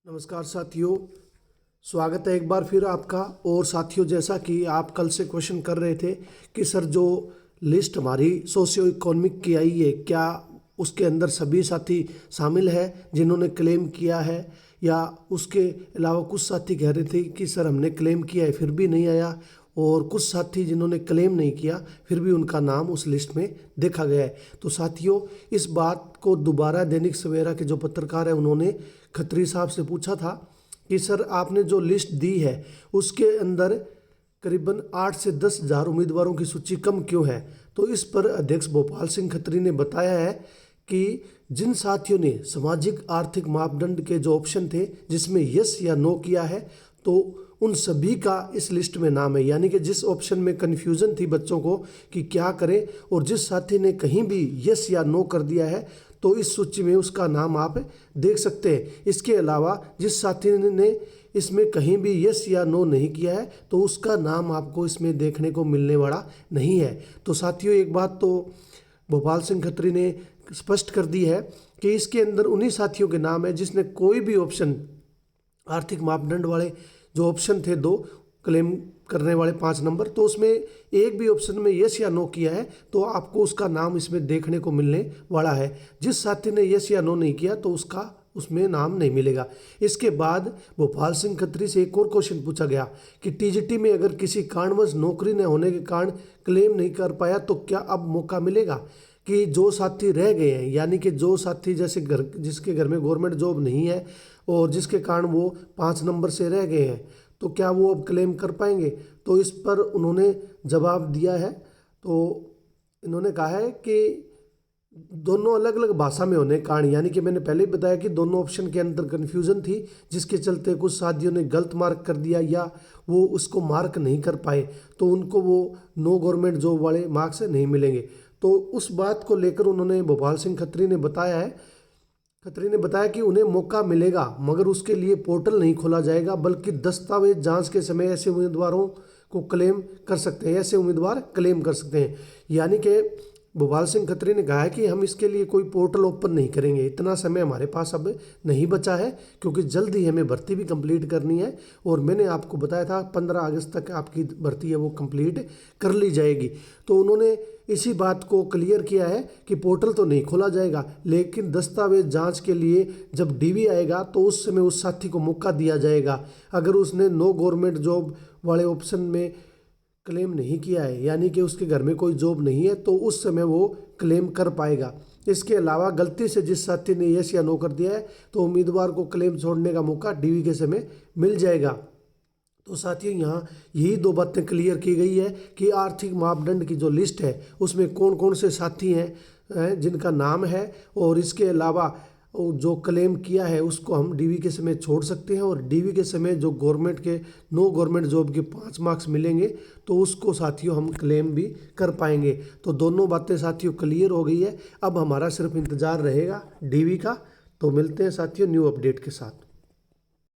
नमस्कार साथियों, स्वागत है एक बार फिर आपका। और साथियों, जैसा कि आप कल से क्वेश्चन कर रहे थे कि सर जो लिस्ट हमारी सोशियो इकोनॉमिक की आई है, क्या उसके अंदर सभी साथी शामिल है जिन्होंने क्लेम किया है, या उसके अलावा कुछ साथी कह रहे थे कि सर हमने क्लेम किया है फिर भी नहीं आया, और कुछ साथी जिन्होंने क्लेम नहीं किया फिर भी उनका नाम उस लिस्ट में देखा गया है। तो साथियों, इस बात को दोबारा दैनिक सवेरा के जो पत्रकार हैं उन्होंने खत्री साहब से पूछा था कि सर आपने जो लिस्ट दी है उसके अंदर करीबन 8 से 10 हज़ार उम्मीदवारों की सूची कम क्यों है। तो इस पर अध्यक्ष भोपाल सिंह खत्री ने बताया है कि जिन साथियों ने सामाजिक आर्थिक मापदंड के जो ऑप्शन थे जिसमें यस या नो किया है, तो उन सभी का इस लिस्ट में नाम है। यानी कि जिस ऑप्शन में कन्फ्यूज़न थी बच्चों को कि क्या करें, और जिस साथी ने कहीं भी यस या नो कर दिया है तो इस सूची में उसका नाम आप देख सकते हैं। इसके अलावा जिस साथी ने इसमें कहीं भी यस या नो नहीं किया है तो उसका नाम आपको इसमें देखने को मिलने वाला नहीं है। तो साथियों, एक बात तो भोपाल सिंह खत्री ने स्पष्ट कर दी है कि इसके अंदर उन्हीं साथियों के नाम है जिसने कोई भी ऑप्शन, आर्थिक मापदंड वाले जो ऑप्शन थे 2 क्लेम करने वाले 5 नंबर, तो उसमें एक भी ऑप्शन में यस या नो किया है तो आपको उसका नाम इसमें देखने को मिलने वाला है। जिस साथी ने यस या नो नहीं किया तो उसका उसमें नाम नहीं मिलेगा। इसके बाद भोपाल सिंह खत्री से एक और क्वेश्चन पूछा गया कि टीजीटी में अगर किसी कारणवश नौकरी न होने के कारण क्लेम नहीं कर पाया तो क्या अब मौका मिलेगा। कि जो साथी रह गए हैं, यानी कि जो साथी जैसे जिसके घर में गवर्नमेंट जॉब नहीं है और जिसके कारण वो 5 नंबर से रह गए हैं, तो क्या वो अब क्लेम कर पाएंगे। तो इस पर उन्होंने जवाब दिया है। तो इन्होंने कहा है कि दोनों अलग अलग भाषा में होने के कारण, यानी कि मैंने पहले ही बताया कि दोनों ऑप्शन के अंदर कन्फ्यूज़न थी जिसके चलते कुछ साथियों ने गलत मार्क कर दिया या वो उसको मार्क नहीं कर पाए, तो उनको वो नो गवर्नमेंट जॉब वाले मार्क्स नहीं मिलेंगे। तो उस बात को लेकर उन्होंने भोपाल सिंह खत्री ने बताया कि उन्हें मौका मिलेगा, मगर उसके लिए पोर्टल नहीं खोला जाएगा बल्कि दस्तावेज जांच के समय ऐसे उम्मीदवारों को क्लेम कर सकते हैं, ऐसे उम्मीदवार क्लेम कर सकते हैं। यानी कि भोपाल सिंह खत्री ने कहा है कि हम इसके लिए कोई पोर्टल ओपन नहीं करेंगे, इतना समय हमारे पास अब नहीं बचा है क्योंकि जल्द ही हमें भर्ती भी कंप्लीट करनी है। और मैंने आपको बताया था 15 अगस्त तक आपकी भर्ती है वो कंप्लीट कर ली जाएगी। तो उन्होंने इसी बात को क्लियर किया है कि पोर्टल तो नहीं खोला जाएगा, लेकिन दस्तावेज जांच के लिए जब डीवी आएगा तो उस समय उस साथी को मौका दिया जाएगा। अगर उसने नो गवर्नमेंट जॉब वाले ऑप्शन में क्लेम नहीं किया है, यानी कि उसके घर में कोई जॉब नहीं है, तो उस समय वो क्लेम कर पाएगा। इसके अलावा गलती से जिस साथी ने यस या नो कर दिया है तो उम्मीदवार को क्लेम छोड़ने का मौका डीवी के समय मिल जाएगा। तो साथियों, यहाँ यही 2 बातें क्लियर की गई है कि आर्थिक मापदंड की जो लिस्ट है उसमें कौन कौन से साथी हैं जिनका नाम है, और इसके अलावा जो क्लेम किया है उसको हम डीवी के समय छोड़ सकते हैं, और डीवी के समय जो गवर्नमेंट के नो गवर्नमेंट जॉब के 5 मार्क्स मिलेंगे तो उसको साथियों हम क्लेम भी कर पाएंगे। तो दोनों बातें साथियों क्लियर हो गई है। अब हमारा सिर्फ इंतज़ार रहेगा डीवी का। तो मिलते हैं साथियों न्यू अपडेट के साथ।